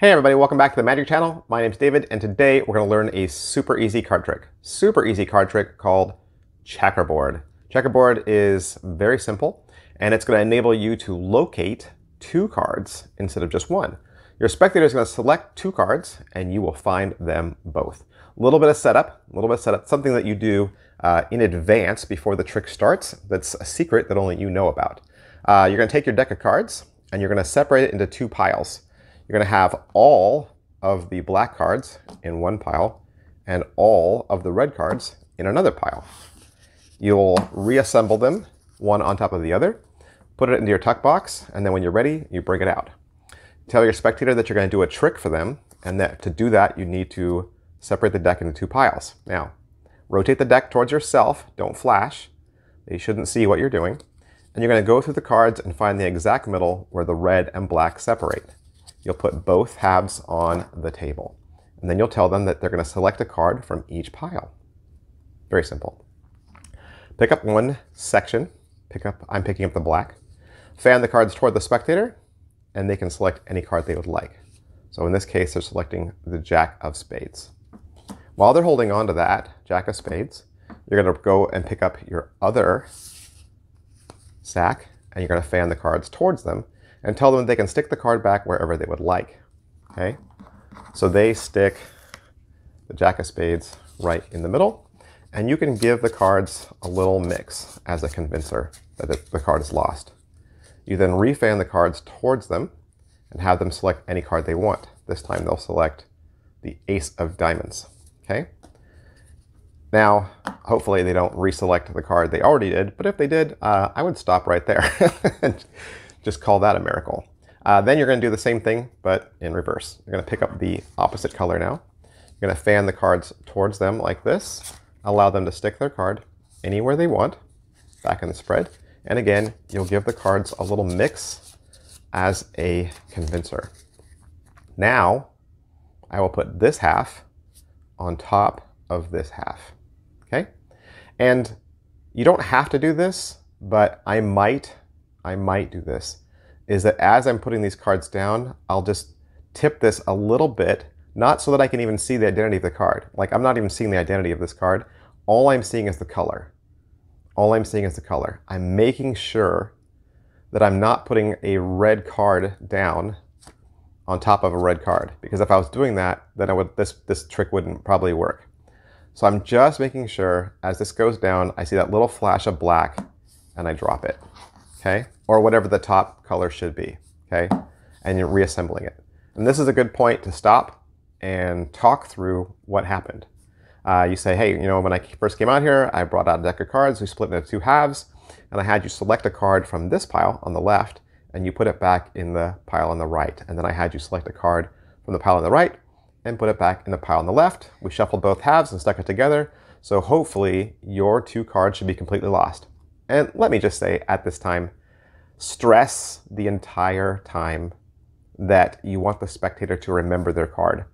Hey everybody, welcome back to the Magic Channel. My name's David, and today we're going to learn a super easy card trick called Checkerboard. Checkerboard is very simple, and it's going to enable you to locate two cards instead of just one. Your spectator is going to select two cards, and you will find them both. A little bit of setup, something that you do in advance before the trick starts. That's a secret that only you know about. You're going to take your deck of cards, and you're going to separate it into two piles. You're going to have all of the black cards in one pile and all of the red cards in another pile. You'll reassemble them one on top of the other, put it into your tuck box, and then when you're ready, you bring it out. Tell your spectator that you're going to do a trick for them, and that to do that, you need to separate the deck into two piles. Now, rotate the deck towards yourself. Don't flash. They shouldn't see what you're doing. And you're going to go through the cards and find the exact middle where the red and black separate. You'll put both halves on the table. And then you'll tell them that they're going to select a card from each pile. Very simple. Pick up one section. I'm picking up the black. Fan the cards toward the spectator, and they can select any card they would like. So in this case, they're selecting the Jack of Spades. While they're holding on to that Jack of Spades, you're going to go and pick up your other stack, and you're going to fan the cards towards them and tell them they can stick the card back wherever they would like. Okay? So they stick the Jack of Spades right in the middle, and you can give the cards a little mix as a convincer that the card is lost. You then refan the cards towards them and have them select any card they want. This time they'll select the Ace of Diamonds. Okay? Now, hopefully they don't reselect the card they already did, but if they did, I would stop right there and just call that a miracle. Then you're going to do the same thing, but in reverse. You're going to pick up the opposite color now. You're going to fan the cards towards them like this, allow them to stick their card anywhere they want, back in the spread. And again, you'll give the cards a little mix as a convincer. Now, I will put this half on top of this half. Okay? And you don't have to do this, but I might do this, is that as I'm putting these cards down, I'll just tip this a little bit, not so that I can even see the identity of the card. Like, I'm not even seeing the identity of this card. All I'm seeing is the color. All I'm seeing is the color. I'm making sure that I'm not putting a red card down on top of a red card, because if I was doing that, then this trick wouldn't probably work. So I'm just making sure as this goes down, I see that little flash of black and I drop it. Okay? Or whatever the top color should be. Okay? And you're reassembling it. And this is a good point to stop and talk through what happened. You say, hey, you know, when I first came out here, I brought out a deck of cards. We split into two halves, and I had you select a card from this pile on the left, and you put it back in the pile on the right. And then I had you select a card from the pile on the right and put it back in the pile on the left. We shuffled both halves and stuck it together. So hopefully your two cards should be completely lost. And let me just say at this time, stress the entire time that you want the spectator to remember their card.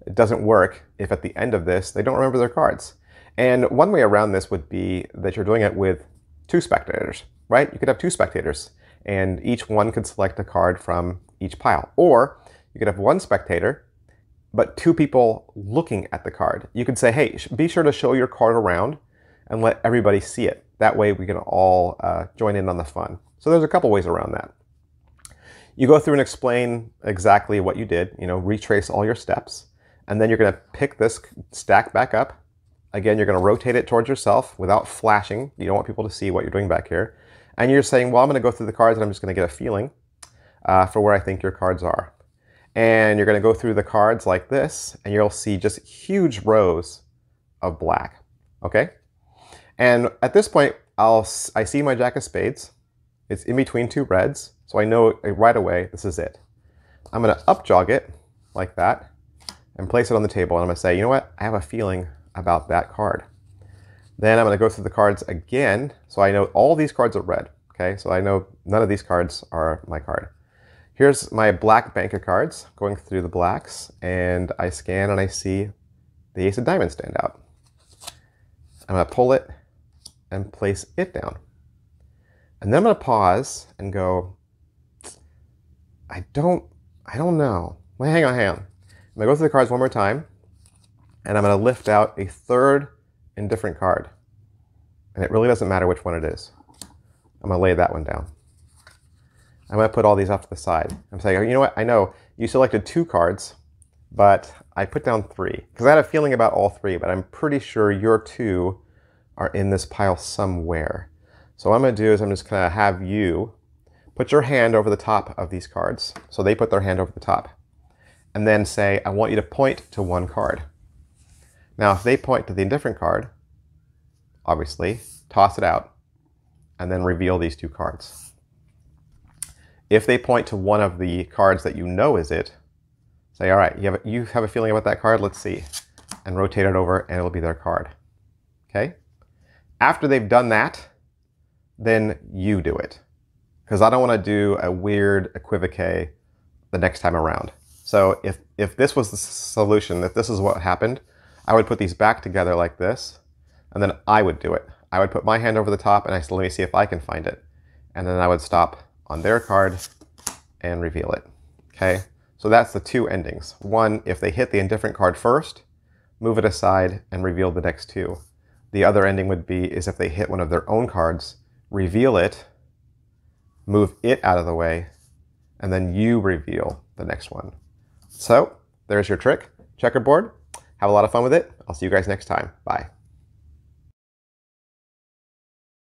It doesn't work if at the end of this, they don't remember their cards. And one way around this would be that you're doing it with two spectators, right? You could have two spectators, and each one could select a card from each pile. Or you could have one spectator, but two people looking at the card. You could say, hey, be sure to show your card around and let everybody see it. That way we can all join in on the fun. So there's a couple ways around that. You go through and explain exactly what you did, you know, retrace all your steps, and then you're going to pick this stack back up. Again, you're going to rotate it towards yourself without flashing. You don't want people to see what you're doing back here. And you're saying, well, I'm going to go through the cards and I'm just going to get a feeling for where I think your cards are. And you're going to go through the cards like this, and you'll see just huge rows of black. Okay? And at this point, I see my Jack of Spades. It's in between two reds, so I know right away this is it. I'm going to up jog it like that and place it on the table, and I'm going to say, you know what? I have a feeling about that card. Then I'm going to go through the cards again, so I know all these cards are red. Okay, so I know none of these cards are my card. Here's my black bank of cards, going through the blacks, and I scan and I see the Ace of Diamonds stand out. I'm going to pull it and place it down. And then I'm going to pause and go, I don't know. Well, hang on, hang on. I'm going to go through the cards one more time, and I'm going to lift out a third indifferent card. And it really doesn't matter which one it is. I'm going to lay that one down. I'm going to put all these off to the side. I'm saying, you know what? I know you selected 2 cards, but I put down 3. Because I had a feeling about all 3, but I'm pretty sure your 2 are in this pile somewhere. So what I'm going to do is I'm just going to have you put your hand over the top of these cards. So they put their hand over the top. And then say, I want you to point to one card. Now, if they point to the indifferent card, obviously, toss it out, and then reveal these 2 cards. If they point to one of the cards that you know is it, say, all right, you have a feeling about that card, let's see, and rotate it over, and it'll be their card. Okay? After they've done that, then you do it. Because I don't want to do a weird equivoque the next time around. So if this was the solution, if this is what happened, I would put these back together like this, and then I would do it. I would put my hand over the top, and I said, let me see if I can find it. And then I would stop on their card and reveal it. Okay? So that's the 2 endings. One, if they hit the indifferent card first, move it aside and reveal the next 2. The other ending would be is if they hit one of their own cards, reveal it, move it out of the way, and then you reveal the next one. So there's your trick, checkerboard. Have a lot of fun with it. I'll see you guys next time. Bye.